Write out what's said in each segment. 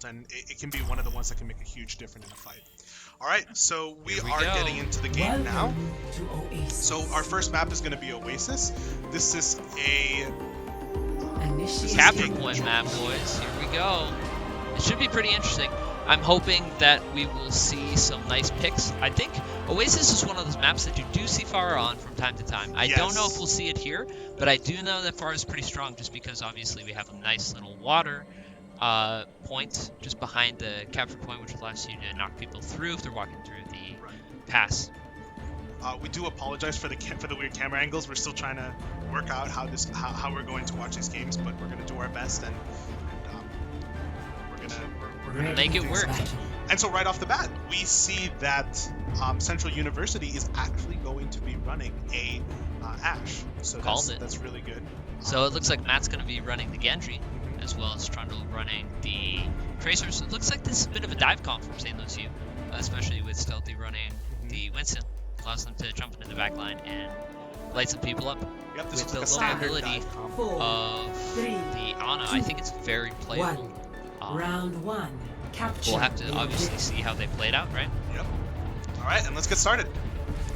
and it can be one of the ones that can make a huge difference in a fight. All right, so we are getting into the game now. So our first map is going to be Oasis. This is a capture point map, boys. Here we go. It should be pretty interesting. I'm hoping that we will see some nice picks. I think Oasis is one of those maps that you do see Far on from time to time. I don't know if we'll see it here, but I do know that Far is pretty strong just because obviously we have a nice little water point just behind the capture point, which allows you to knock people through if they're walking through the pass. We do apologize for the weird camera angles. We're still trying to work out how we're going to watch these games, but we're going to do our best and we're gonna make it work. And so right off the bat, we see that Central University is actually going to be running a Ashe. So that's really good. So it looks like Matt's going to be running the Genji, as well as Trundle running the Tracer. So it looks like this is a bit of a dive comp from St. Lucie, especially with Stealthy running the Winston. Allows them to jump into the back line and light some people up. Yep, with the low ability of the Ana, I think it's very playable. Round one. Capture. We'll have to obviously see how they played out, right? Yep. All right, and let's get started.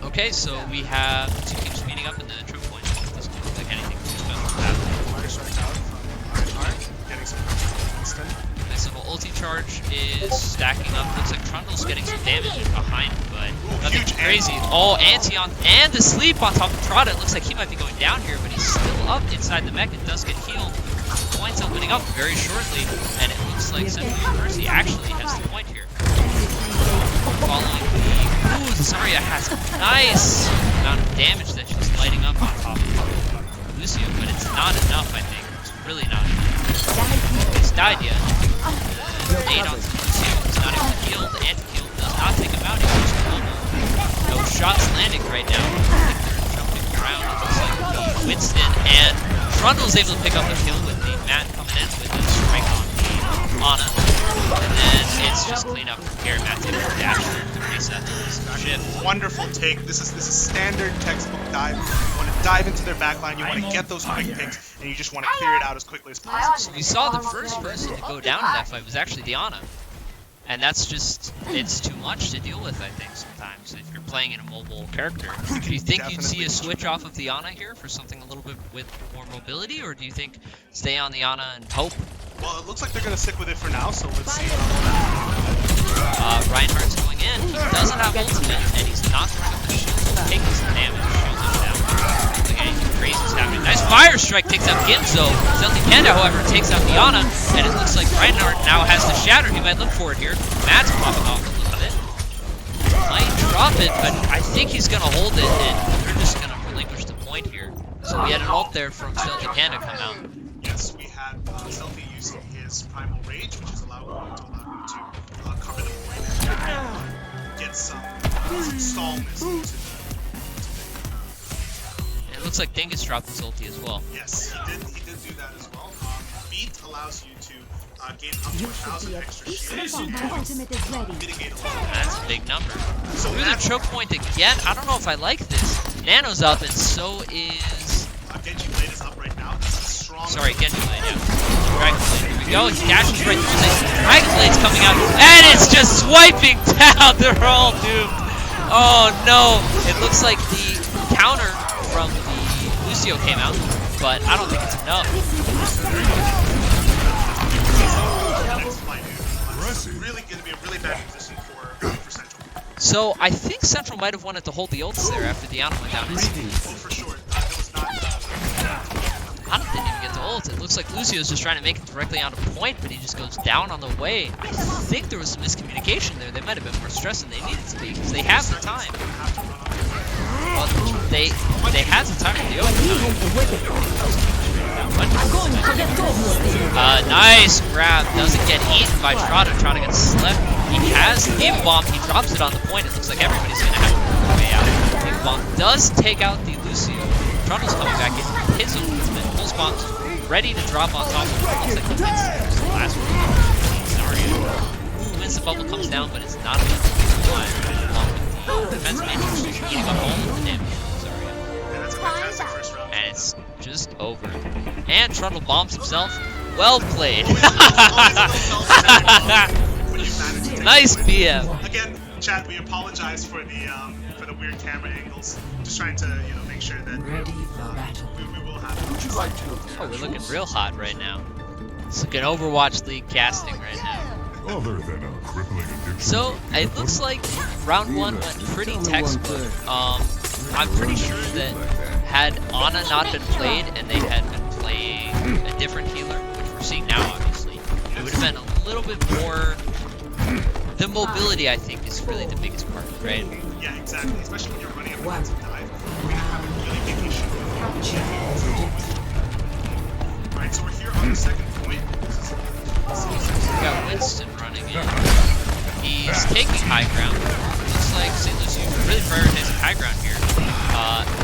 Okay, so we have two teams meeting up in the choke point. Doesn't look like anything too special happening. Fire strike out from Reinhardt, getting some pressure from Winston. Nice little ulti charge is stacking up. Looks like Trundle's getting some damage behind, but nothing crazy. Oh, Antion and asleep on top of Trotta. It looks like he might be going down here, but he's still up inside the mech and does get healed. Points opening up very shortly, and it looks like Central University actually has the point here. Following the... Ooh, Zarya has a nice amount of damage that she's lighting up on top of Lucio, but it's not enough, I think. It's really not enough. It's died yet. Nade onto Lucio. It's not even healed. The anti-heal does not take him out. He's just global. No shots landing right now. I think they're jumping around. It looks like the Winston and Trundle's able to pick up a kill with the Matt coming in with a strike on the Ana. And then it's just clean up from here. Matt's able to dash through the reset shift. Wonderful take. This is standard textbook dive. You want to dive into their backline, you want to get those quick picks, and you just want to clear it out as quickly as possible. So we saw the first person to go down in that fight was actually the Ana. And that's just, it's too much to deal with, I think, sometimes, if you're playing in a mobile character. Do you think you'd see a switch off of the Ana here for something a little bit with more mobility, or do you think stay on the Ana and hope? Well, it looks like they're going to stick with it for now, so let's see. Reinhardt's going in. He doesn't have ultimate, and he's not throwing up the shield. Taking some damage. Shield is down. Looks like anything crazy is happening. Nice fire strike takes out Ginzo. Stealthy Panda, however, takes out the Ana, and it looks like Reinhardt now has the shatter. He might look for it here. Matt's popping off a little bit. Might drop it, but I think he's going to hold it, and they're just going to relinquish the point here. So we had an ult there from Stealthy Panda come out. Yes, we had Stealthy using his Primal Rage, which is going to allow him to cover the point and get some stallness into the It looks like Dingus dropped his ulti as well. Yes, he did do that as well. Beat allows you to gain up to 1,000 extra shields to mitigate a lot. That's a big number. So through the choke point again. I don't know if I like this. Nano's up, and so is... Genji Blade is up right now. That's a strong... Sorry, Genji Blade, yeah. Dragon Blade, here we go. He dashes right through this. Dragon Blade's coming out, and it's just swiping down. They're all doomed. Oh no! It looks like the counter from the Lucio came out, but I don't think it's enough. Really going to be a really bad position for Central. So I think Central might have wanted to hold the ults there after the Ana went down. Oh, for sure. It was not... Ana didn't even get the ult. It looks like Lucio's just trying to make it directly onto point, but he just goes down on the way. I think there was some miscommunication there. They might have been more stressed than they needed to be, because they have the time. Well, they had the time to do it. Nice grab. Doesn't get eaten by Trotta. Trotta gets slept. He has the Diva Bomb. He drops it on the point. It looks like everybody's going to have to move way out. Diva Bomb does take out the Lucio. Trundle's coming back in. His ultimate. Pulse Bomb's ready to drop on top of him. Looks like the Winston was the last one. Ooh, Winston Bubble comes down, but it's not enough to fly. Along with the defense matrix eating up all of the damage. And it's just over. And Trundle bombs himself. Well played. When you manage to take Nice the win. BM. Again, chat, we apologize for the weird camera angles. Just trying to make sure that we will have. Oh, we're looking real hot right now. It's like an Overwatch League casting right now. Other than a crippling addiction. So it looks like round 1 went pretty textbook. I'm pretty sure that had Ana not been played and they had been playing a different healer, which we're seeing now obviously, it would have been a little bit more. The mobility, I think, is really the biggest part, right? Yeah, exactly. Especially when you're running up against a dive, we're gonna have a really big issue. Alright, so we're here on the second point. We got Winston running in. He's taking high ground. Looks like St. Lucie really prioritizing high ground here.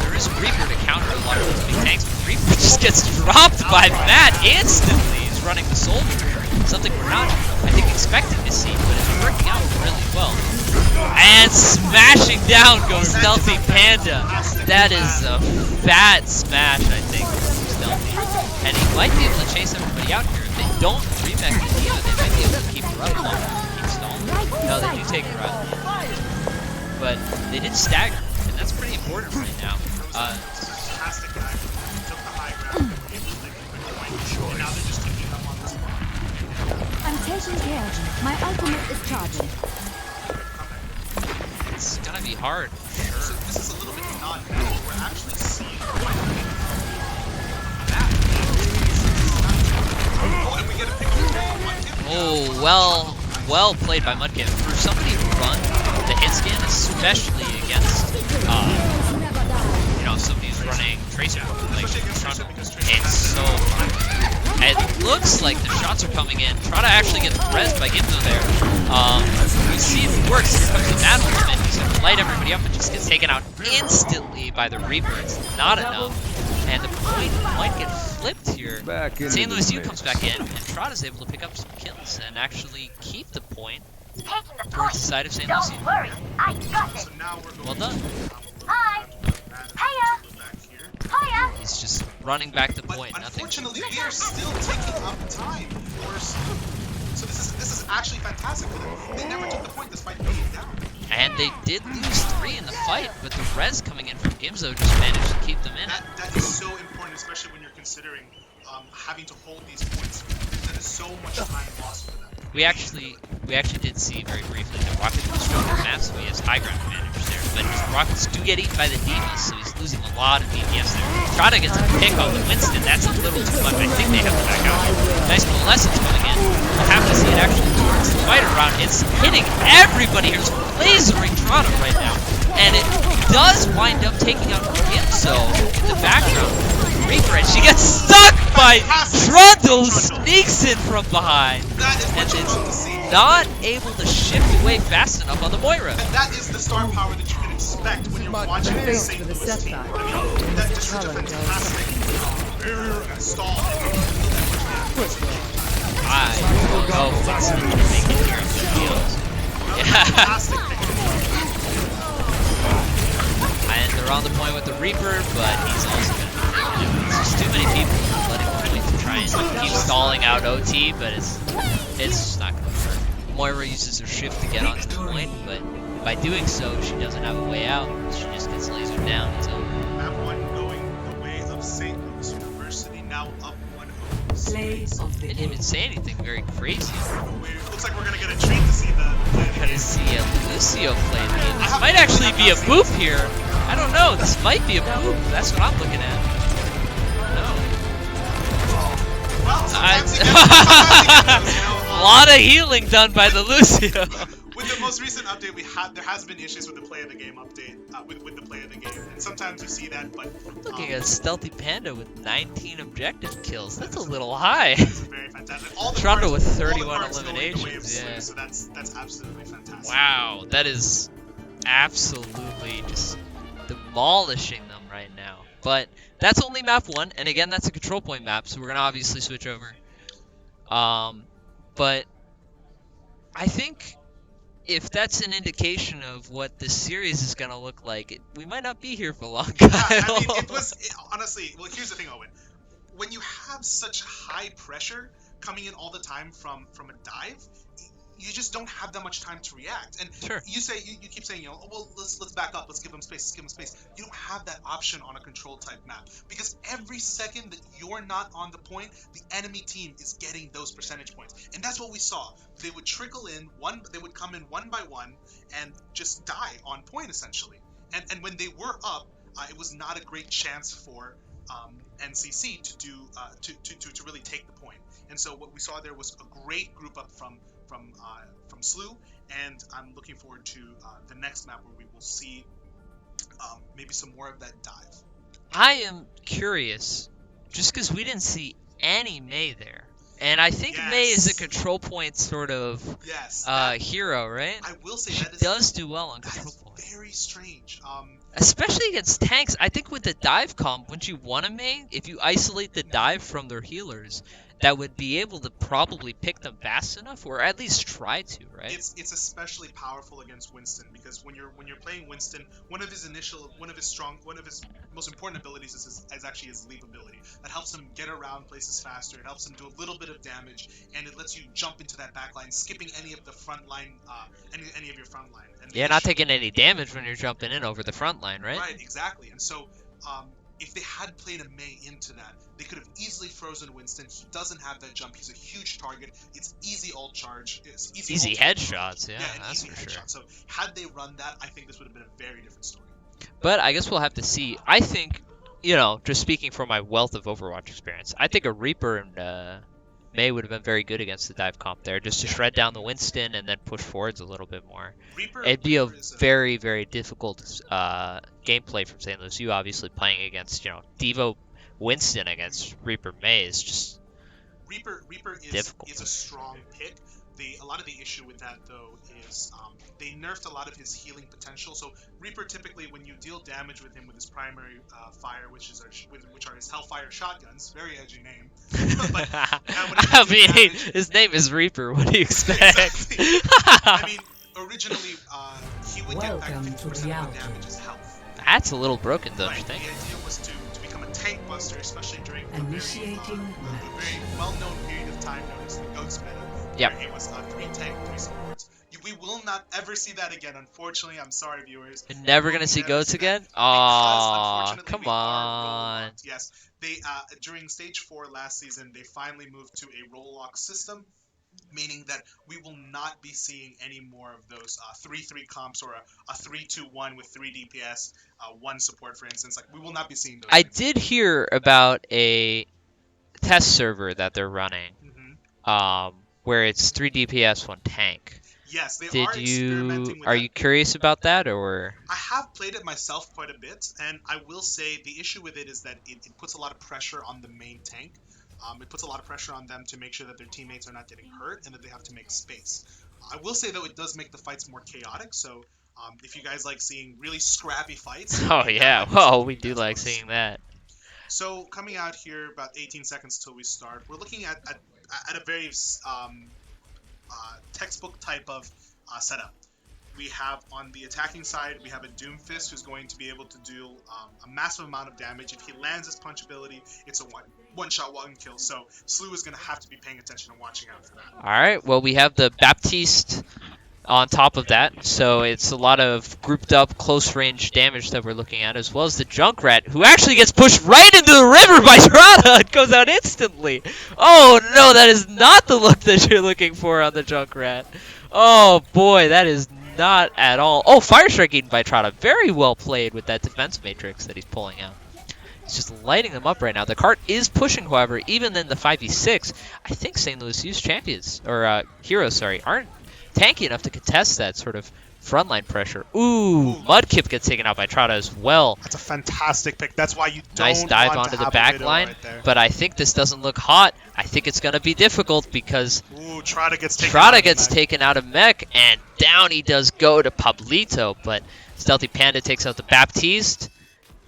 There is a Reaper to counter a lot of those big tanks, but Reaper just gets dropped by Matt instantly. He's running the soldier. Something we're not, I think, expecting to see, but it's working out really well. And smashing down goes Stealthy Panda. That is a fat smash, I think, from Stealthy. And he might be able to chase everybody out here. If they don't remake the Diva, they might be able to keep her up longer and keep stalling. No, they do take her out. But they did stagger, and that's pretty important right now. Fantastic guy. Took the high ground. Able to take a quick point. And now they're just taking up on this one. I'm taking care. My ultimate is charging. It's gonna be hard. Sure. This is a little bit odd. We're actually seeing quite a bit. Oh, and we get a pick on Mudkip. Oh, well played by Mudkip. For somebody who run the hit scan, especially against, somebody who's running Tracer, like Trundle, it's so fun. It looks like the shots are coming in. Try to actually get rezzed by Gimzo there. We see if it works. Here comes the Mad Woman. He's going to light everybody up and just gets taken out instantly by the Reaper. It's not enough. And the point might get flipped here. St. Lucie comes back in, and Trot is able to pick up some kills and actually keep the point towards the side of St. Lucie. So now we're going Well done. Hi. Hiya. He's just running back the But point. Nothing. unfortunately, we are still taking up time for SLU. So this is actually fantastic for them. They never took the point despite being down. And they did lose 3 in the fight, but the res coming in from Gimzo just managed to keep them in it. That is so important, especially when you're considering having to hold these points. That is so much time lost for them. We actually did see very briefly that Rocket was stronger map, so he has high ground advantage there. But his Rockets do get eaten by the Divas, so he's losing a lot of DPS there. Trata gets a pick on the Winston. That's a little too much. I think they have to back out. Nice coalescence coming in. We'll have to see it actually towards the fight around. It's hitting everybody here. It's lasering Trata right now. And it does wind up taking out Gimzo in the background. Reaper, and she gets stuck by Trundle, sneaks in from behind, and is not able to shift away fast enough on the Moira. And that is the star power that you can expect when you're watching the St. Louis team. That just such a fantastic stall. I don't know if it's going to make it here on the field. Yeah. And they're on the point with the Reaper, but he's also going to take it. There's just too many people letting the point to try and keep stalling out OT, but it's just not going to work. Moira uses her shift to get onto the point, but by doing so, she doesn't have a way out. She just gets lasered down. It's over. Map 1 going the way of St. Louis University, now up 1-0. Didn't even say anything very crazy. Looks like we're going to get a treat to see the play. Gonna see a Lucio play the game. This might actually be a boop here. I don't know. This might be a boop. That's what I'm looking at. No. Well, sometimes you get those, A lot of healing done by the Lucio. With the most recent update, there has been issues with the play of the game update, with the play of the game, and sometimes you see that, but looking at Stealthy Panda with 19 objective kills. That's a little high. It's very fantastic. Trundle with 31 all the cards eliminations. going the way of Yeah. so that's absolutely fantastic. Wow, that is absolutely just demolishing them right now. But that's only map 1, and again, that's a control point map, so we're gonna obviously switch over. But I think if that's an indication of what this series is gonna look like, we might not be here for long. Yeah, I mean, honestly. Well, here's the thing, Owen. When you have such high pressure, coming in all the time from a dive, you just don't have that much time to react. And Sure. you keep saying, oh, well, let's back up, let's give them space, You don't have that option on a control type map, because every second that you're not on the point, the enemy team is getting those percentage points. And that's what we saw. They would trickle in they would come in one by one and just die on point, essentially. And when they were up, it was not a great chance for NCC to do to really take the point. And so what we saw there was a great group up from SLU, and I'm looking forward to the next map where we will see maybe some more of that dive. I am curious, just because we didn't see any Mei there. And I think Yes. Mei is a control point sort of hero, right? I will say she that does do well on control points. Very strange. Especially against tanks. I think with the dive comp, when you want a Mei, if you isolate the dive from their healers, that would be able to probably pick them fast enough, or at least try to, right? It's especially powerful against Winston, because when you're playing Winston, one of his most important abilities is actually his leap ability. That helps him get around places faster. It helps him do a little bit of damage, and it lets you jump into that back line, skipping any of the front line, any of your front line. And yeah, not taking any damage when you're jumping in over the front line, right? Right, exactly. And so, if they had played a Mei into that, they could have easily frozen Winston. He doesn't have that jump. He's a huge target. It's easy ult charge. It's easy headshots. Yeah, that's easy for sure. So had they run that, I think this would have been a very different story. But I guess we'll have to see. I think, just speaking from my wealth of Overwatch experience, I think a Reaper and Mei would have been very good against the dive comp there, just to shred down the Winston and then push forwards a little bit more. It'd be a very, very difficult gameplay from St. Louis. You obviously playing against, Devo Winston against Reaper Mei is just Reaper difficult. is a strong pick. A lot of the issue with that, though, is they nerfed a lot of his healing potential. So Reaper, typically, when you deal damage with him with his primary fire, which are his Hellfire shotguns, very edgy name. But, I mean, his name is Reaper. What do you expect? Exactly. I mean, originally, he would get back 50% of the damage as health. That's a little broken, don't you Right. think? The idea was to become a tank buster, especially during the Initiating very well-known period of time known as the Ghost meta. Yep. Where it was 3 tank, 3 supports. We will not ever see that again, unfortunately. I'm sorry, viewers. You're never gonna see goats again? Aw, come on. Yes, they during stage 4 last season, they finally moved to a roll lock system, meaning that we will not be seeing any more of those 3-3 comps or a 3-2-1 with 3 DPS, 1 support, for instance. Like, we will not be seeing those. I did hear about a test server that they're running, where it's 3 DPS, 1 tank. Yes, they are experimenting with Are that. you curious about that, or? I have played it myself quite a bit, and I will say the issue with it is that it puts a lot of pressure on the main tank. It puts a lot of pressure on them to make sure that their teammates are not getting hurt and that they have to make space. I will say, though, it does make the fights more chaotic, so if you guys like seeing really scrappy fights... Oh, yeah. Well, we do like seeing that. So, coming out here, about 18 seconds till we start, we're looking at a very textbook type of setup. We have, on the attacking side, we have a Doomfist who's going to be able to do a massive amount of damage. If he lands his punch ability, it's a one-shot, one-kill. So SLU is going to have to be paying attention and watching out for that. All right. Well, we have the Baptiste on top of that, so it's a lot of grouped up close-range damage that we're looking at, as well as the Junkrat, who actually gets pushed right into the river by Trata. It goes out instantly. Oh, no, that is not the look that you're looking for on the Junkrat. Oh, boy, that is not at all. Oh, Fire Strike eaten by Trata. Very well played with that defense matrix that he's pulling out. He's just lighting them up right now. The cart is pushing, however, even in the 5v6. I think St. Louis U's champions, or heroes, sorry, aren't tanky enough to contest that sort of frontline pressure. Ooh, Mudkip gets taken out by Trata as well. That's a fantastic pick. That's why you don't Nice dive want onto to the have back a line, right there. but I think this doesn't look hot. I think it's going to be difficult because Ooh, Trata gets taken out of mech, and down he does go to Pablito, but Stealthy Panda takes out the Baptiste,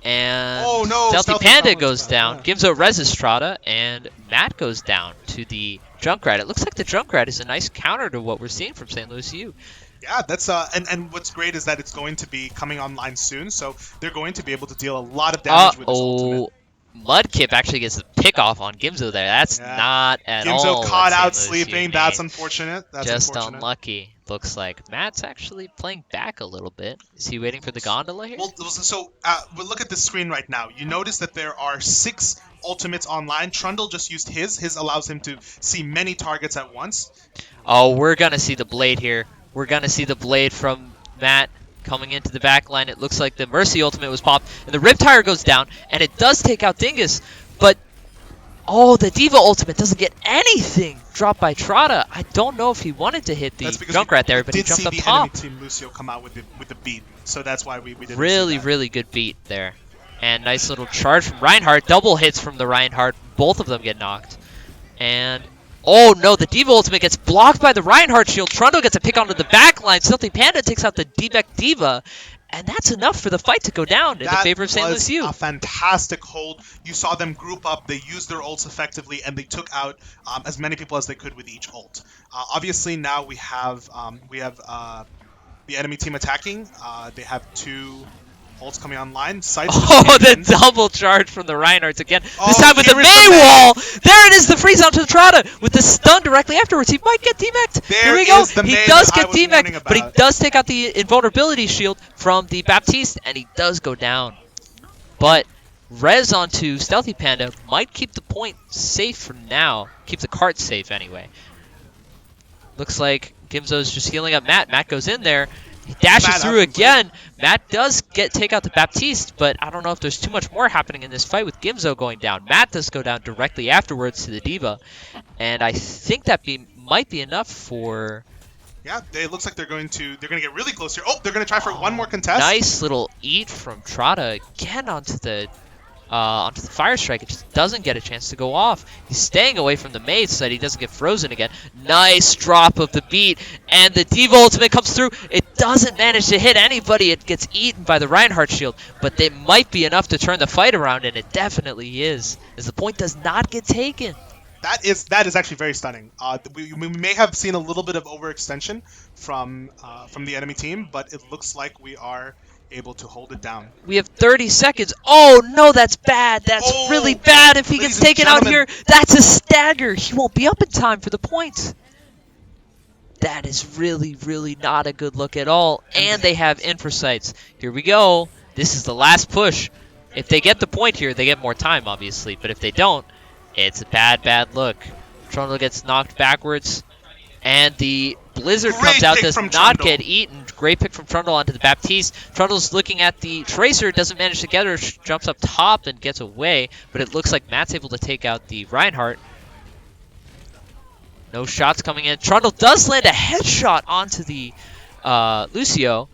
and Stealthy Panda goes down, gives a Resist Trata, and Matt goes down to the Junkrat. It looks like the Junkrat is a nice counter to what we're seeing from St. Louis U. Yeah, that's and what's great is that it's going to be coming online soon, so they're going to be able to deal a lot of damage with this ultimate. Mudkip actually gets the pick off on Gimzo there. That's not at all. Gimzo caught what out St. Lucie sleeping. made. That's unfortunate. That's Just unfortunate. unlucky. Looks like Matt's actually playing back a little bit. Is he waiting for the gondola here? Well, so we'll look at the screen right now. You notice that there are 6 ultimates online. Trundle just used his. His allows him to see many targets at once. Oh, we're going to see the blade here. We're going to see the blade from Matt coming into the back line. It looks like the Mercy ultimate was popped, and the Riptire goes down, and it does take out Dingus, but oh, the Diva ultimate doesn't get anything dropped by Trotta. I don't know if he wanted to hit the Junkrat there, but he jumped up top. Did see the enemy team Lucio come out with the beat, so that's why we didn't really, see that. really good beat there. And nice little charge from Reinhardt. Double hits from the Reinhardt. Both of them get knocked. And oh no, the Diva ultimate gets blocked by the Reinhardt shield. Trundle gets a pick onto the back line. Stealthy Panda takes out the D-Beck Diva. And that's enough for the fight to go down in the favor of St. Lucie. A fantastic hold. You saw them group up. They used their ults effectively, and they took out as many people as they could with each ult. Obviously, now we have the enemy team attacking. They have 2 ults coming online. Oh, the double charge from the Reinhardts again. This time with the Mei Mei wall. There it is, the freeze onto the Trotta with the stun directly afterwards. He might get DMAC'd. Here we go. He does get DMAC'd, but he does take out the invulnerability shield from the Baptiste, and he does go down. But res onto Stealthy Panda might keep the point safe for now. Keep the cart safe anyway. Looks like Gimzo's just healing up Matt. Matt goes in there. He dashes through again. Matt does take out the Baptiste, but I don't know if there's too much more happening in this fight with Gimzo going down. Matt does go down directly afterwards to the Diva, and I think that might be enough for. Yeah, it looks like they're going to get really close here. Oh, they're going to try for one more contest. Nice little eat from Trotta again onto the Fire Strike. It just doesn't get a chance to go off. He's staying away from the maze so that he doesn't get frozen again. Nice drop of the beat, and the Diva ultimate comes through. It doesn't manage to hit anybody. It gets eaten by the Reinhardt shield, but they might be enough to turn the fight around, and it definitely is, as the point does not get taken. That is actually very stunning. We may have seen a little bit of overextension from the enemy team, but it looks like we are able to hold it down. We have 30 seconds. Oh no, that's bad. That's really bad. If he gets taken out here, that's a stagger. He won't be up in time for the point. That is really, really not a good look at all. And they have infrasights. Here we go. This is the last push. If they get the point here, they get more time, obviously. But if they don't, it's a bad, bad look. Trundle gets knocked backwards. And the Blizzard comes out, does not get eaten. Great pick from Trundle onto the Baptiste. Trundle's looking at the Tracer, doesn't manage to get her, jumps up top and gets away. But it looks like Matt's able to take out the Reinhardt. No shots coming in. Trundle does land a headshot onto the Lucio.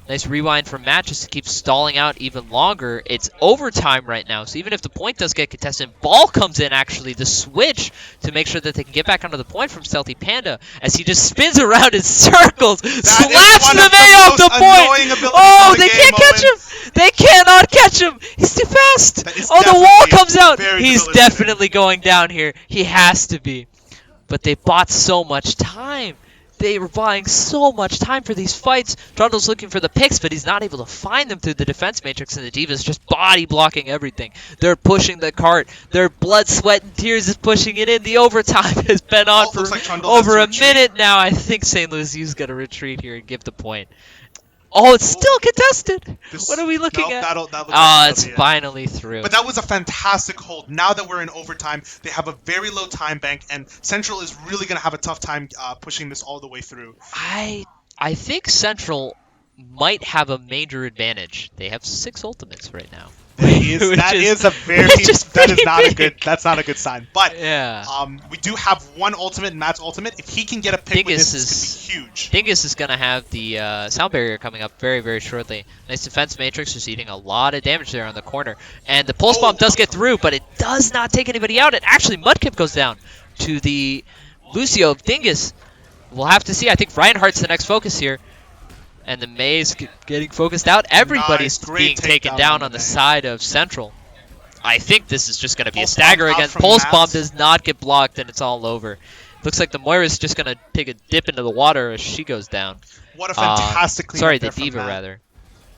Nice rewind from Matt just to keep stalling out even longer. It's overtime right now, so even if the point does get contested, Ball comes in actually to switch to make sure that they can get back onto the point from Stealthy Panda as he just spins around in circles, slaps the Mei off the point. Oh, they can't catch him. They cannot catch him. He's too fast. Oh, the wall comes out. He's definitely going down here. He has to be. But they bought so much time. They were buying so much time for these fights. Trundle's looking for the picks, but he's not able to find them through the defense matrix, and the Diva's just body blocking everything. They're pushing the cart. Their blood, sweat, and tears is pushing it in. The overtime has been on for like over a minute now. I think St. Lucie's going to retreat here and give the point. Oh, it's still contested. What are we looking at? It's finally through. But that was a fantastic hold. Now that we're in overtime, they have a very low time bank, and Central is really going to have a tough time pushing this all the way through. I think Central might have a major advantage. They have 6 ultimates right now. That's not a good sign. But yeah. We do have one ultimate, Matt's ultimate. If he can get a pick with this, it's going to be huge. Dingus is going to have the sound barrier coming up very, very shortly. Nice defense matrix, just eating a lot of damage there on the corner. And the pulse bomb does get through, but it does not take anybody out. It actually, Mudkip goes down to the Lucio of Dingus. We'll have to see. I think Reinhardt's the next focus here. And the Mei's getting focused out. Everybody's being taken down on the side of Central. I think this is just going to be a stagger again. Pulse Bomb does not get blocked, and it's all over. Looks like the Moira's just going to take a dip into the water as she goes down. What a fantastic cleanup sorry, the Diva, rather.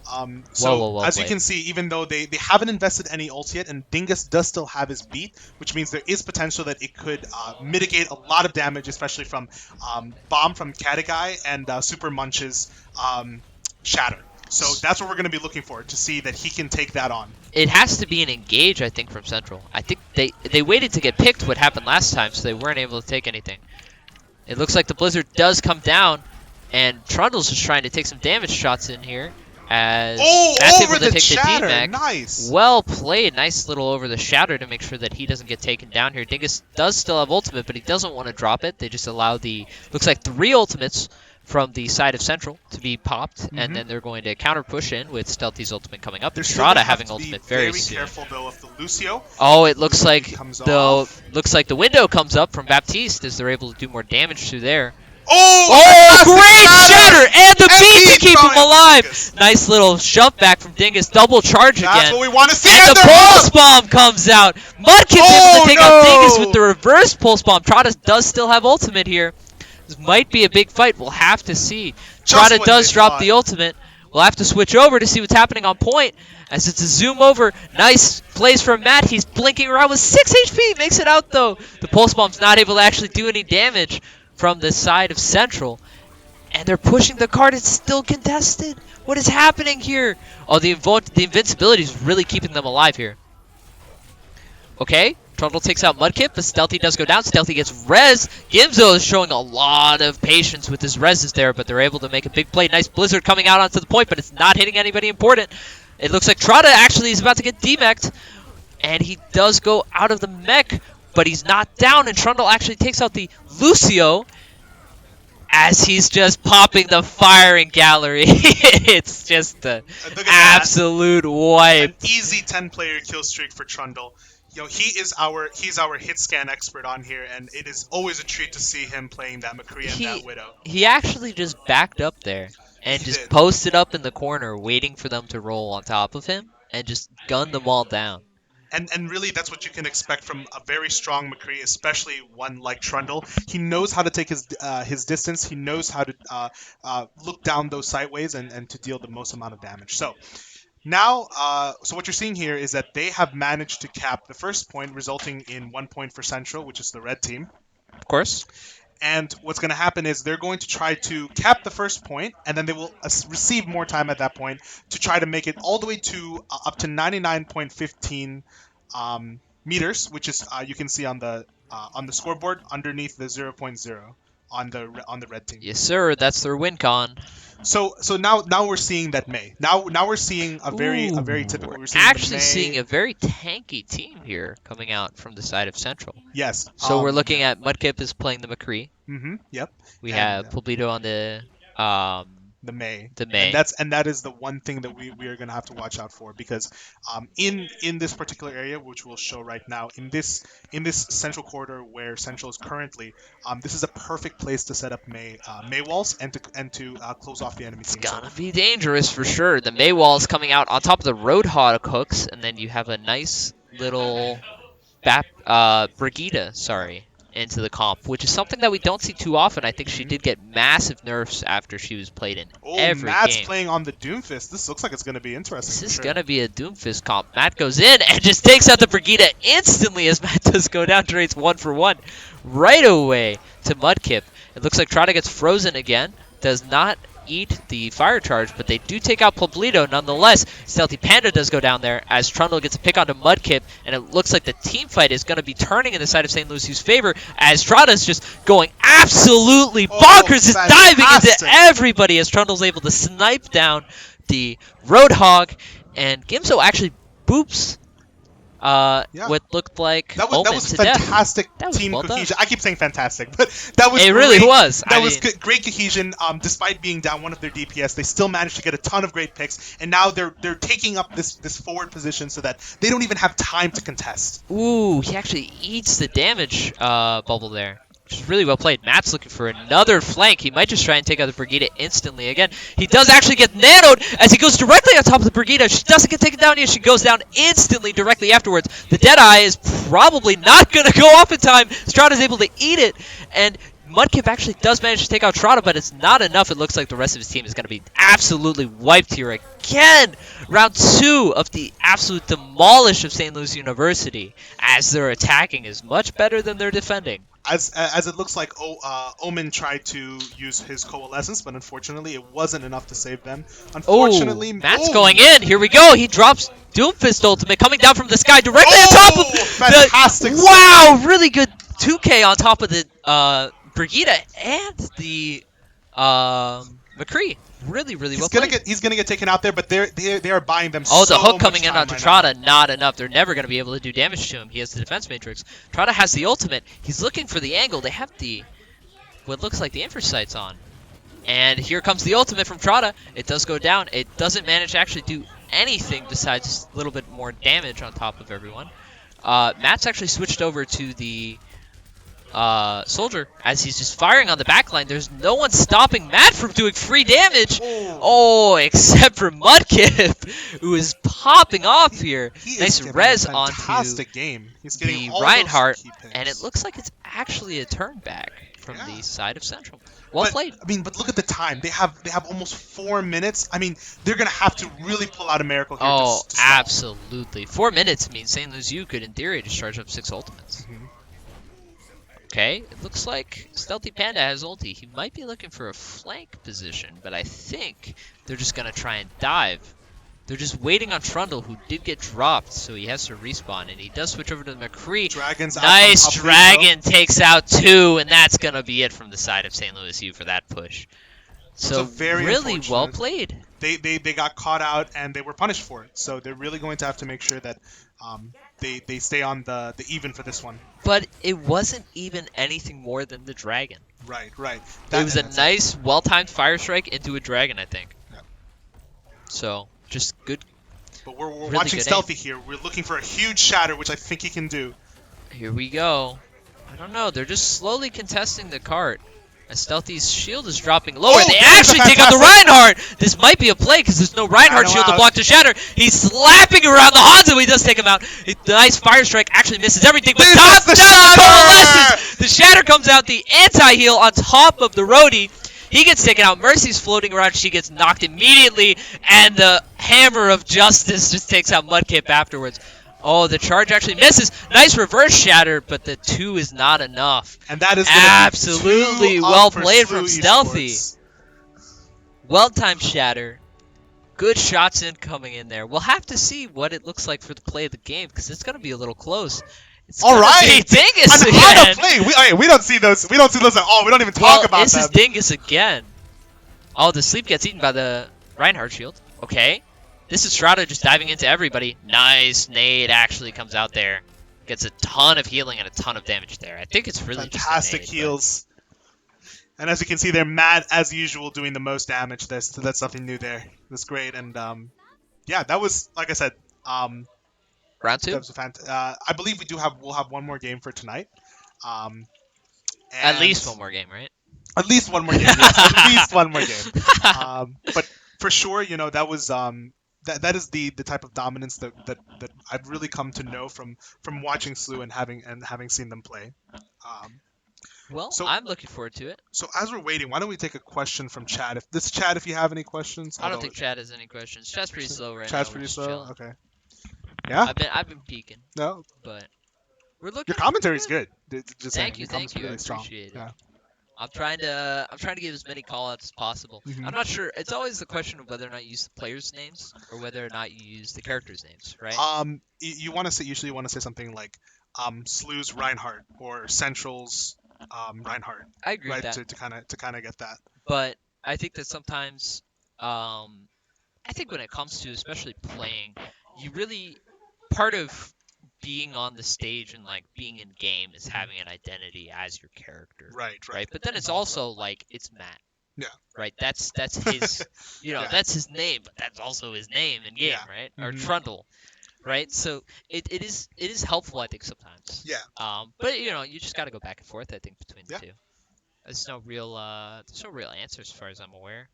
So well as you played. can see, even though they haven't invested any ults yet, and Dingus does still have his beat, which means there is potential that it could mitigate a lot of damage, especially from Bomb from Katagai and Super Munch's Shatter. So that's what we're going to be looking for, to see that he can take that on. It has to be an engage, I think, from Central. I think they waited to get picked what happened last time, so they weren't able to take anything. It looks like the Blizzard does come down, and Trundle's just trying to take some damage shots in here. As Matt's over able to the take Shatter! the D-Mech. Nice! Well played. Nice little over the Shatter to make sure that he doesn't get taken down here. Dingus does still have ultimate, but he doesn't want to drop it. They just allow the, looks like 3 ultimates from the side of Central to be popped, and then they're going to counter push in with Stealthy's ultimate coming up. They're Strada still having have to be ultimate very soon. careful though of the Lucio. Oh, it looks like comes the off. the window comes up from Baptiste as they're able to do more damage through there. Oh, Great Shatter and the beat to keep him throwing alive. Dingus. Nice little jump back from Dingus, double charge That's again. what we want to see. And the they're pulse up. bomb comes out. Mudkip's able Oh, to take out Dingus with the reverse pulse bomb. Trada does still have ultimate here. This might be a big fight. We'll have to see. Trada what does they drop thought. the ultimate. We'll have to switch over to see what's happening on point. As it's a zoom over. Nice plays from Matt. He's blinking around with 6 HP. Makes it out though. The pulse bomb's not able to actually do any damage from the side of Central. And they're pushing the card. It's still contested. What is happening here? Oh, the invincibility is really keeping them alive here. Okay, Trundle takes out Mudkip, but Stealthy does go down. Stealthy gets res. Gimzo is showing a lot of patience with his reses there, but they're able to make a big play. Nice Blizzard coming out onto the point, but it's not hitting anybody important. It looks like Trada actually is about to get demeched, and he does go out of the mech, but he's not down, and Trundle actually takes out the Lucio, as he's just popping the firing gallery. It's just an absolute wipe. An easy 10-player kill streak for Trundle. He's our hit scan expert on here, and it is always a treat to see him playing that McCree and that Widow. He actually just backed up there and He just did. posted up in the corner, waiting for them to roll on top of him, and just gunned them all down. And really, that's what you can expect from a very strong McCree, especially one like Trundle. He knows how to take his distance. He knows how to look down those sideways and to deal the most amount of damage. So now, so what you're seeing here is that they have managed to cap the first point, resulting in 1 point for Central, which is the red team. Of course. And what's going to happen is they're going to try to cap the first point, and then they will receive more time at that point to try to make it all the way to up to 99.15 meters, which is you can see on the scoreboard underneath the 0.0 on the red team. Yes, sir. That's their win con. So now we're seeing that May. Now we're seeing a very typical. We're seeing Actually May. seeing a very tanky team here coming out from the side of Central. Yes. So we're looking at Mudkip is playing the McCree. Yep. We And, have Poblito on the the May. The May. And that is the one thing that we are going to have to watch out for, because in this particular area, which we'll show right now, in this central corridor where Central is currently, this is a perfect place to set up May walls and to close off the enemy team. It's gonna be dangerous for sure. The May wall is coming out on top of the Roadhog hooks, and then you have a nice little Brigida, into the comp, which is something that we don't see too often. I think she did get massive nerfs after she was played in every Matt's game. playing on the Doomfist. This looks like it's going to be interesting. This is going to be a Doomfist comp. Matt goes in and just takes out the Brigida instantly as Matt does go down, trades 1 for 1 right away to Mudkip. It looks like Trada gets frozen again. Does not eat the fire charge, but they do take out Poblito nonetheless. Stealthy Panda does go down there as Trundle gets a pick onto Mudkip, and it looks like the team fight is going to be turning in the side of St. Lucy's favor as Trada's just going absolutely bonkers, just diving into everybody as Trundle's able to snipe down the Roadhog, and Gimzo actually boops what looked like that was fantastic team cohesion. I keep saying fantastic, but that was really was. That was great cohesion. Despite being down one of their DPS, they still managed to get a ton of great picks, and now they're taking up this forward position so that they don't even have time to contest. Ooh, he actually eats the damage bubble there. Which is really well played. Matt's looking for another flank. He might just try and take out the Brigida instantly again. He does actually get nanoed as he goes directly on top of the Brigida. She doesn't get taken down yet. She goes down instantly directly afterwards. The Deadeye is probably not going to go off in time. Strada's able to eat it. And Mudkip actually does manage to take out Trotta, but it's not enough. It looks like the rest of his team is going to be absolutely wiped here again. Round 2 of the absolute demolish of St. Louis University, as their attacking is much better than their defending. As it looks like Omen tried to use his Coalescence, but unfortunately it wasn't enough to save them. Unfortunately, Matt's going in. Here we go. He drops Doomfist ultimate coming down from the sky directly on top of fantastic the... Wow, really good 2K on top of the Brigida and the McCree. Really well played. He's gonna get taken out there, but they are buying them. Oh, so the hook much coming in time onto right Trotta, not enough. They're never going to be able to do damage to him. He has the defense matrix. Trotta has the ultimate. He's looking for the angle. They have the what looks like the infra sights on. And here comes the ultimate from Trotta. It does go down. It doesn't manage to actually do anything besides a little bit more damage on top of everyone. Matt's actually switched over to the Soldier as he's just firing on the backline. There's no one stopping Matt from doing free damage. Oh, except for Mudkip, who is popping off here. Nice res onto game. He's getting the all Reinhardt, those key picks. and it looks like it's actually a turn back from the side of Central. Well played. I mean, but look at the time. They have almost 4 minutes. I mean, they're gonna have to really pull out a miracle here. Oh, to stop. absolutely. 4 minutes means St. Louis U could, in theory, just charge up 6 ultimates. Okay, it looks like Stealthy Panda has ulti. He might be looking for a flank position, but I think they're just going to try and dive. They're just waiting on Trundle, who did get dropped, so he has to respawn, and he does switch over to the McCree. Dragon's nice Dragon takes out 2, and that's going to be it from the side of St. Louis U for that push. So really well played. They got caught out, and they were punished for it, so they're really going to have to make sure that they stay on the even for this one. But it wasn't even anything more than the Dragon. Right. It was a nice, well-timed fire strike into a Dragon, I think. Yeah. So, just good. But we're really watching good Stealthy here. We're looking for a huge shatter, which I think he can do. Here we go. I don't know. They're just slowly contesting the cart. As Stealthy's shield is dropping lower. They actually take out the Reinhardt! This might be a play because there's no Reinhardt shield to block the shatter. He's slapping around the Hanzo. He does take him out. The nice fire strike actually misses everything, but top down the coalesces! The shatter comes out, the anti-heal on top of the Rhodey. He gets taken out. Mercy's floating around. She gets knocked immediately. And the Hammer of Justice just takes out Mudkip afterwards. Oh, the charge actually misses. Nice reverse shatter, but the 2 is not enough. And that is absolutely well played from Stealthy. Well-timed shatter. Good shots incoming in there. We'll have to see what it looks like for the play of the game because it's going to be a little close. All right, Dingus again. Play. We don't see those. We don't see those at all. We don't even talk about them. This is Dingus again. Oh, the sleep gets eaten by the Reinhardt shield. Okay. This is Strata just diving into everybody. Nice nade actually comes out there. Gets a ton of healing and a ton of damage there. I think it's really fantastic just a nade, heals. And as you can see, they're Mad as usual doing the most damage. That's nothing new there. That's great. And yeah, that was like I said. Round 2. That was I believe we'll have one more game for tonight. At least one more game, right? At least one more game. Yes, at least one more game. But for sure, you know that was that is the type of dominance that I've really come to know from watching SLU and having seen them play. So I'm looking forward to it. So as we're waiting, why don't we take a question from chat? If you have any questions. I don't think chat has any questions. Chat's pretty slow right now. Chat's pretty slow. Okay. Yeah. I've been peeking. No. But we're looking. Your commentary's good. Just thank you. Really I strong. appreciate it. Yeah. I'm trying to give as many call-outs as possible. I'm not sure. It's always the question of whether or not you use the players' names or whether or not you use the characters' names, right? You want to say usually say something like SLU's Reinhardt or Central's Reinhardt. I agree with that. To kind of get that. But I think that sometimes I think when it comes to especially playing, you really part of being on the stage and like being in game is having an identity as your character. Right. But then it's also like it's Matt. Yeah. Right. That's his that's his name, but that's also his name in game, right? Or Trundle. Right? So it is helpful I think sometimes. Yeah. But you just gotta go back and forth I think between the two. There's no real answer as far as I'm aware.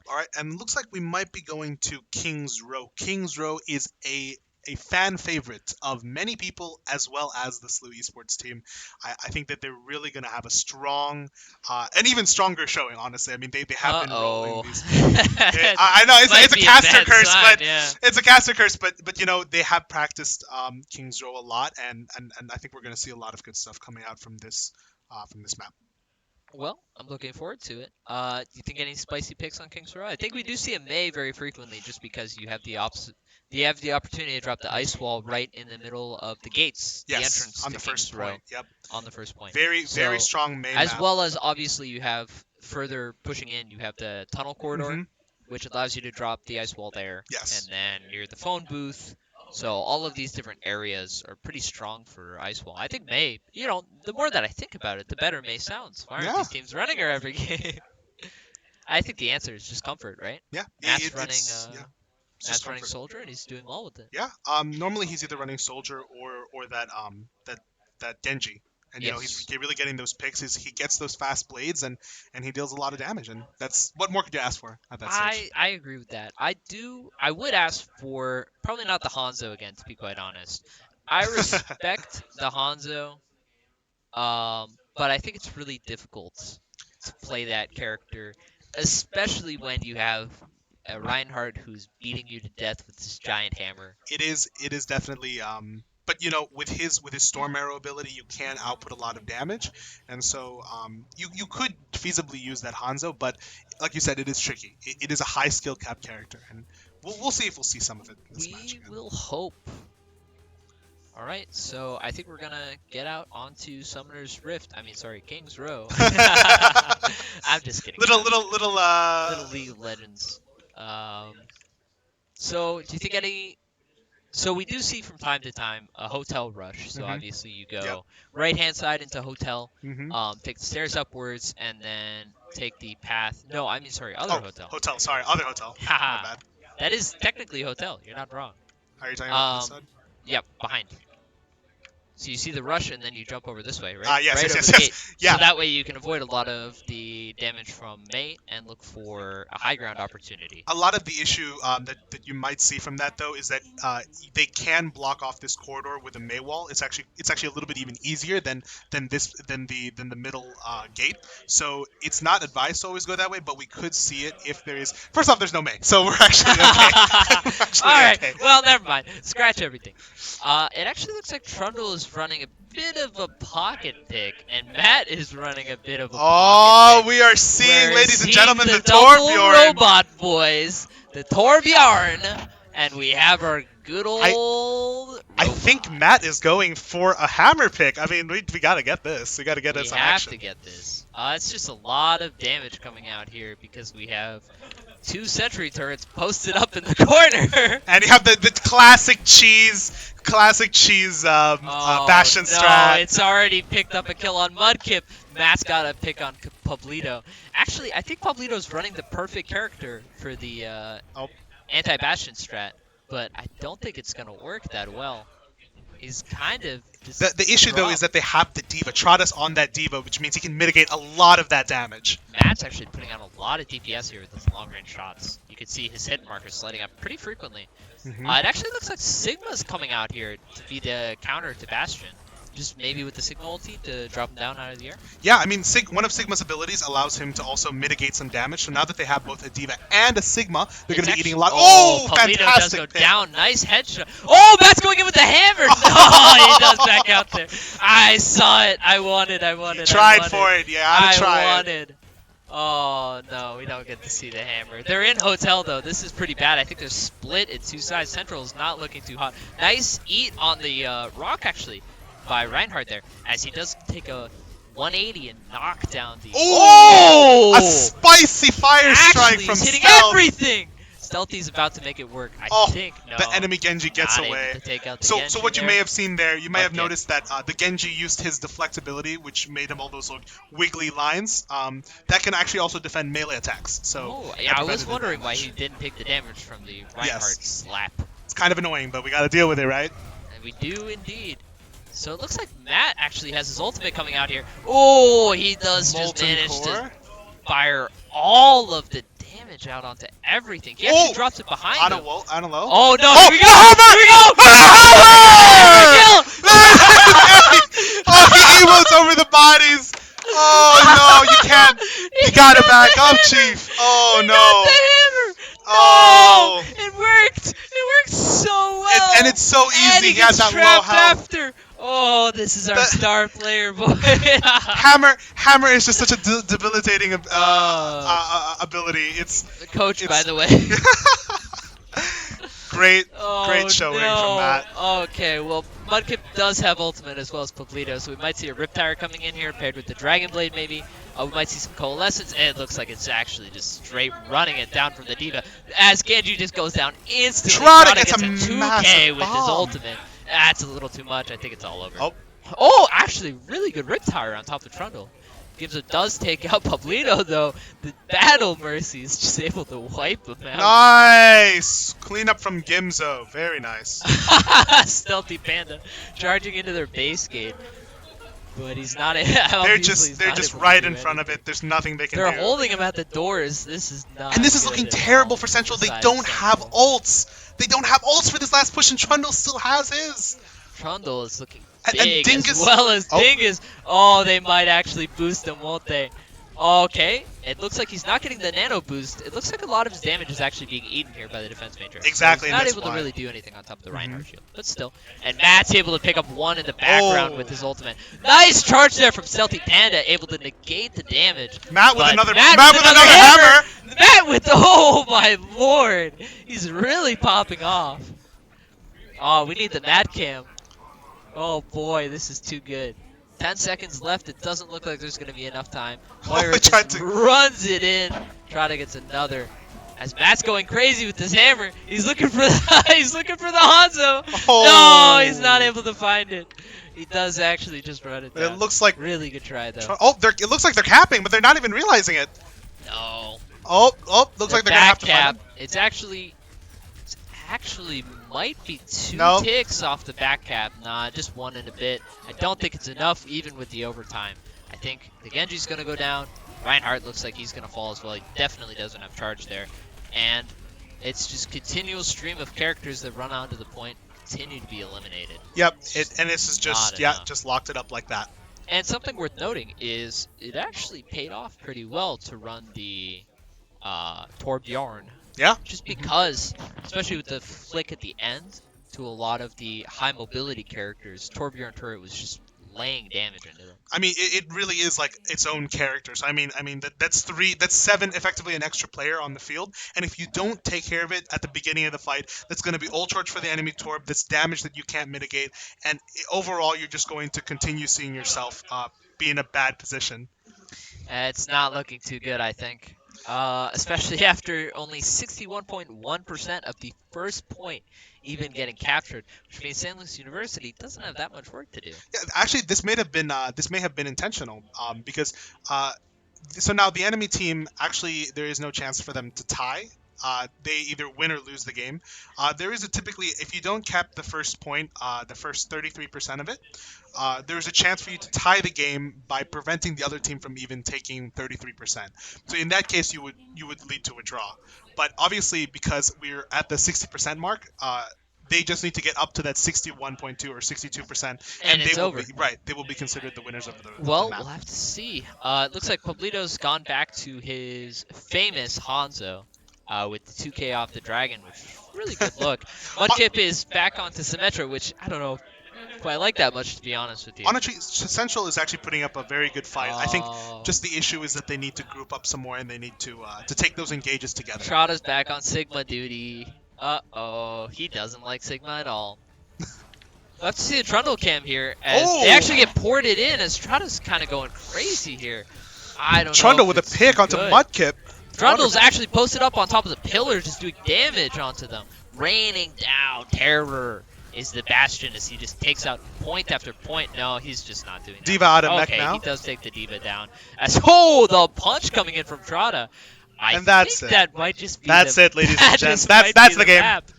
All right, and it looks like we might be going to King's Row. King's Row is a a fan favorite of many people as well as the SLU Esports team. I think that they're really going to have a strong, an even stronger showing, honestly. I mean, they have been rolling these. I know it's a caster curse, but it's a caster curse, but you know, they have practiced King's Row a lot, and I think we're going to see a lot of good stuff coming out from this map. Well, I'm looking forward to it. Do you think any spicy picks on King's Row? I think we do see a Mei very frequently, just because you have the opportunity to drop the ice wall right in the middle of the gates, the entrance on to the first King's Row. point. Yep. On the first point. Very strong Mei as map. well as obviously you have further pushing in, you have the tunnel corridor, which allows you to drop the ice wall there. Yes. And then near the phone booth. So all of these different areas are pretty strong for ice wall. I think Mei, you know, the more that I think about it, the better Mei sounds. Why aren't these teams running her every game? I think the answer is just comfort, right? Yeah. Matt's running Soldier, and he's doing well with it. Yeah. Normally he's either running Soldier or that Genji. And you know, he's really getting those picks. He gets those fast blades, and he deals a lot of damage. And that's what more could you ask for at that stage? I agree with that. I would ask for probably not the Hanzo again, to be quite honest. I respect the Hanzo, but I think it's really difficult to play that character, especially when you have a Reinhardt who's beating you to death with this giant hammer. It is definitely but you know, with his Storm Arrow ability, you can output a lot of damage, and so you could feasibly use that Hanzo, but like you said, it is tricky. It is a high skill cap character, and we'll see if we'll see some of it in this match again. We will hope. All right, so I think we're gonna get out onto Summoner's Rift. I mean, sorry, King's Row. I'm just kidding. Little League of Legends. So do you think any? So we do see from time to time a hotel rush. So obviously you go right hand side into hotel, take the stairs upwards, and then take the path. No, I mean sorry, other hotel. Sorry, other hotel. My bad. That is technically hotel. You're not wrong. Are you talking about this side? Yep, behind. So you see the rush, and then you jump over this way, right? Yes, right yes, over the yes. gate. Yeah. So that way you can avoid a lot of the damage from Mei and look for a high ground opportunity. A lot of the issue that you might see from that though is that they can block off this corridor with a Mei wall. It's actually a little bit even easier than the middle gate. So it's not advised to always go that way, but we could see it if there is. First off, there's no Mei, so we're actually okay. All right. Okay. Well, never mind. Scratch everything. It actually looks like Trundle is running a bit of a pocket pick, and Matt is running a bit of a pocket pick. We are seeing, ladies and gentlemen, the Torbjorn. Robot boys, the Torbjorn, and we have our good old I think Matt is going for a hammer pick. I mean, we gotta get this. We gotta get this on action. We have to get this. It's just a lot of damage coming out here because we have 2 sentry turrets posted up in the corner. And you have the classic cheese Bastion strat. It's already picked up a kill on Mudkip. Matt's got a pick on Pablito. Actually, I think Pablito's running the perfect character for the anti-Bastion strat, but I don't think it's going to work that well. He's kind of just the issue though is that they have the D.Va. Trotta's on that D.Va, which means he can mitigate a lot of that damage. Matt's actually putting out a lot of DPS here with his long-range shots. You can see his hit markers sliding up pretty frequently. It actually looks like Sigma's coming out here to be the counter to Bastion. Just maybe with the Sigma ulti to drop him down out of the air? Yeah, I mean, one of Sigma's abilities allows him to also mitigate some damage. So now that they have both a D.Va and a Sigma, they're going to be eating a lot. Oh, fantastic does go pick. Down. Nice headshot. Oh, Matt's going in with the hammer. No, he does back out there. I saw it. I wanted. Tried for it. Yeah, I wanted. Oh, no, we don't get to see the hammer. They're in hotel, though. This is pretty bad. I think they're split at 2 sides. Central is not looking too hot. Nice eat on the rock, actually, by Reinhardt there, as he does take a 180 and knock down the... Oh! A spicy fire strike from hitting Stealth. Everything! Stealthy's about to make it work. I think, no. The enemy Genji gets away. So what you may have seen there, you may have noticed that the Genji used his deflectability, which made him all those wiggly lines. That can actually also defend melee attacks. So I was wondering why he didn't take the damage from the Reinhardt slap. It's kind of annoying, but we got to deal with it, right? And we do indeed. So it looks like Matt actually has his ultimate coming out here. Oh, he does just manage to fire all of the damage out onto everything. He actually drops it behind him. On a low. Oh no! Oh, Here we go! Oh, he emotes over the bodies. Oh no, you can't. You gotta back up, Chief. Oh He no. got the hammer. Oh. No, it worked. It worked so well. And it's so And easy. He has gets that low trapped health. after. Oh, this is our star player, boy. Hammer is just such a debilitating ability. It's Coach, by the way. great Oh, showing no. from Matt. Okay, well, Mudkip does have ultimate as well as Pablito, so we might see a Riptire coming in here paired with the Dragon Blade maybe. We might see some Coalescence, and it looks like it's actually just straight running it down from the Diva. As Genji just goes down instantly. Trada gets gets a a 2K massive with his bomb. ultimate. That's a little too much. I think it's all over. Oh. Oh, actually, really good Riptire on top of Trundle. Gibzo does take out Pablito, though. The Battle Mercy is just able to wipe him out. Nice! Clean up from Gimzo. Very nice. Stealthy Panda charging into their base gate. But he's not. They're just right in front of it. There's nothing they can do. They're holding him at the doors. This is not. And this is good looking at terrible all for Central. They besides don't have Central. ults. They don't have ults for this last push, and Trundle still has his. Trundle is looking And big Dingus- as well as Oh. Dingus. Oh, they might actually boost him, won't they? Okay, it looks like he's not getting the nano boost. It looks like a lot of his damage is actually being eaten here by the defense major. Exactly, So he's and not that's able why. to really do anything on top of the Reinhardt shield, but still. And Matt's able to pick up one in the background Oh. with his ultimate. Nice charge there from Stealthy Panda, able to negate the damage. Matt with But another Matt Matt with another hammer. Matt with oh my lord, he's really popping off. Oh, we need the Matt cam. Oh boy, this is too good. 10 seconds left. It doesn't look like there's going to be enough time. Moira I tried just to- runs it in. Trada gets another. As Matt's going crazy with his hammer, he's looking for the he's looking for the Hanzo. Oh. No, he's not able to find it. He does actually just run it down. It looks like Really good try though. it looks like they're capping, but they're not even realizing it. No. Oh, looks like they're gonna have to cap. find him. It's actually might be two No. ticks off the back cap. Nah, just one and a bit. I don't think it's enough even with the overtime. I think the Genji's gonna go down. Reinhardt looks like he's gonna fall as well. He definitely doesn't have charge there. And it's just continual stream of characters that run onto the point, continue to be eliminated. Yep, and this is just Not enough. just locked it up like that. And something worth noting is it actually paid off pretty well to run the Torbjorn. Yeah. Just because, especially with the flick at the end to a lot of the high mobility characters, Torbjorn turret was just laying damage into them. I mean, it really is like its own characters. I mean that's 7 effectively an extra player on the field, and if you don't take care of it at the beginning of the fight, that's going to be ult charge for the enemy Torb. That's damage that you can't mitigate, and overall you're just going to continue seeing yourself be in a bad position. It's not looking too good, I think. Especially after only 61.1% of the first point even getting captured, which means St. Louis University doesn't have that much work to do. Yeah, actually, this may have been intentional because so now the enemy team actually there is no chance for them to tie. They either win or lose the game. There is typically, if you don't cap the first point, the first 33% of it, there's a chance for you to tie the game by preventing the other team from even taking 33%. So in that case, you would lead to a draw. But obviously, because we're at the 60% mark, they just need to get up to that 61.2 or 62%, And it's they will over. they will be considered the winners of the Well, map. we'll have to see. It looks like Pablito's gone back to his famous Hanzo with the 2K off the Dragon, which is a really good look. Mudkip is back onto Symmetra, which I don't know if I like that much, to be honest with you. Honestly, Central is actually putting up a very good fight. I think Oh. just the issue is that they need to group up some more and they need to take those engages together. Trada's back on Sigma duty. Uh-oh, he doesn't like Sigma at all. We'll have to see the Trundle cam here, as they Oh! actually get ported in, as Trada's kind of going crazy here. I don't know. Trundle if with a it's pick too onto good. Mudkip. Trundle's actually posted up on top of the pillars, just doing damage onto them. Raining down terror is the Bastion as he just takes out point after point. No, he's just not doing that. Diva out of mech Okay, now. he does take the Diva down. As the punch coming in from Trada. I And that's think it. that might just be That's it, ladies and that gents. just That's might be the game. map.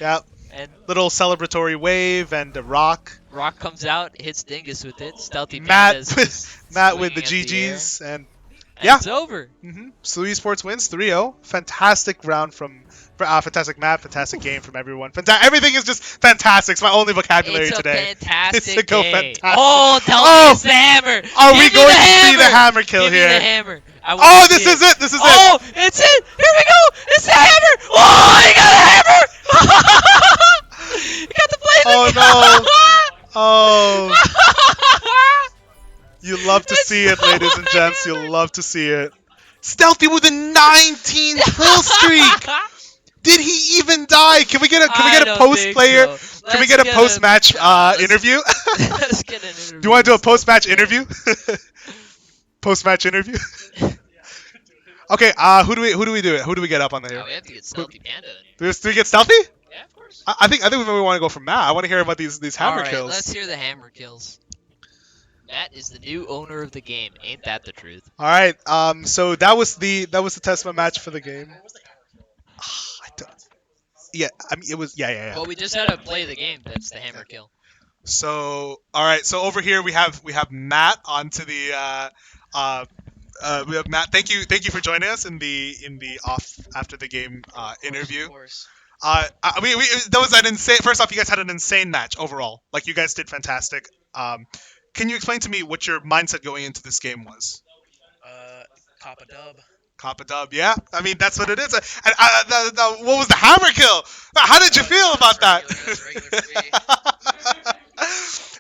Yeah, And little celebratory wave and a rock. Rock comes out, hits Dingus with it. Stealthy Matt, Panda's just Matt with the swinging at the air. GGs and And it's over. SLU Esports wins 3-0. Fantastic round fantastic map, fantastic game from everyone. Everything is just fantastic. It's my only vocabulary It's a today. fantastic It's a go game. fantastic. Oh, tell me Oh! it's the hammer. Are Give we me going the to see the hammer kill Give here? me the hammer. I Oh, wanna this see is it. This is it. Oh, it's it. Here we go. It's the hammer. Oh, he got a hammer. He got the blazing. Oh no. Oh. You love to see it, ladies and gents. You'll love to see it. Stealthy with a 19 kill streak. Did he even die? Can we get a post player? So. Can we get a post match interview? Let's get an interview. Do you want to do a post match interview? Post match interview. Okay. Who do we do it? Who do we get up on the here? Oh, we have to get Stealthy Panda. Do we get Stealthy? Yeah, of course. I think we maybe want to go from Matt. I want to hear about these hammer Alright, kills. let's hear the hammer kills. Matt is the new owner of the game. Ain't that the truth? All right. So that was the Tespa match for the game. Yeah. I mean, it was. Yeah. Well, we just had to play the game. That's the hammer kill. So all right. So over here we have Matt onto the. We have Matt. Thank you for joining us in the off after the game interview. Of course. That was an insane. First off, you guys had an insane match overall. Like you guys did fantastic. Can you explain to me what your mindset going into this game was? Cop a dub. Cop a dub, yeah. I mean that's what it is. And what was the hammer kill? How did you feel about that? That's regular for me.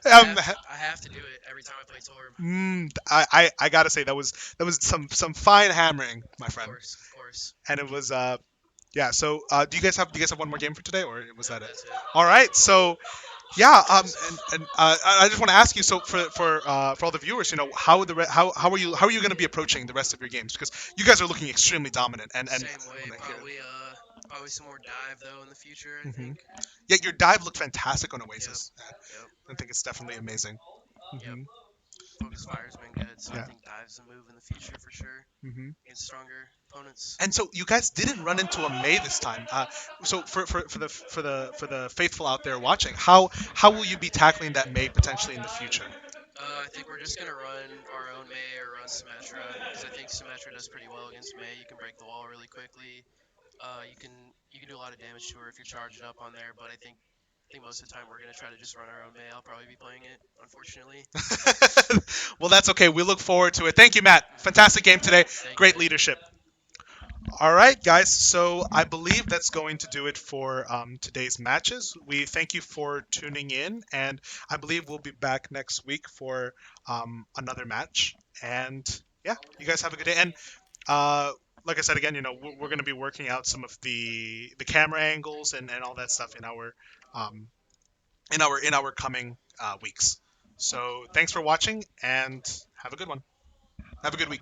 I have to do it every time I play Torb. I gotta say that was some fine hammering, my friend. Of course. And it was yeah. So do you guys have one more game for today, or was that it? That's it. All right. So yeah. I just want to ask you. So for all the viewers, you know, how are you going to be approaching the rest of your games? Because you guys are looking extremely dominant. And Same way, probably some more dive though in the future. I think. Yeah, your dive looked fantastic on Oasis. Yep. I think it's definitely amazing. Yep. Focus fire's been good, so I think dive's a move in the future for sure. Against stronger opponents. And so you guys didn't run into a Mei this time. So for the faithful out there watching, how will you be tackling that Mei potentially in the future? I think we're just gonna run our own Mei or run Symmetra because I think Symmetra does pretty well against Mei. You can break the wall really quickly. You can do a lot of damage to her if you're charged up on there, but I think most of the time we're going to try to just run our own Mei. I'll probably be playing it, unfortunately. Well, that's okay. We look forward to it. Thank you, Matt. Fantastic game today. Great leadership. All right, guys. So I believe that's going to do it for today's matches. We thank you for tuning in, and I believe we'll be back next week for another match. And yeah, you guys have a good day. And like I said again, you know, we're going to be working out some of the camera angles and all that stuff in our coming weeks. So thanks for watching and have a good one. Have a good week.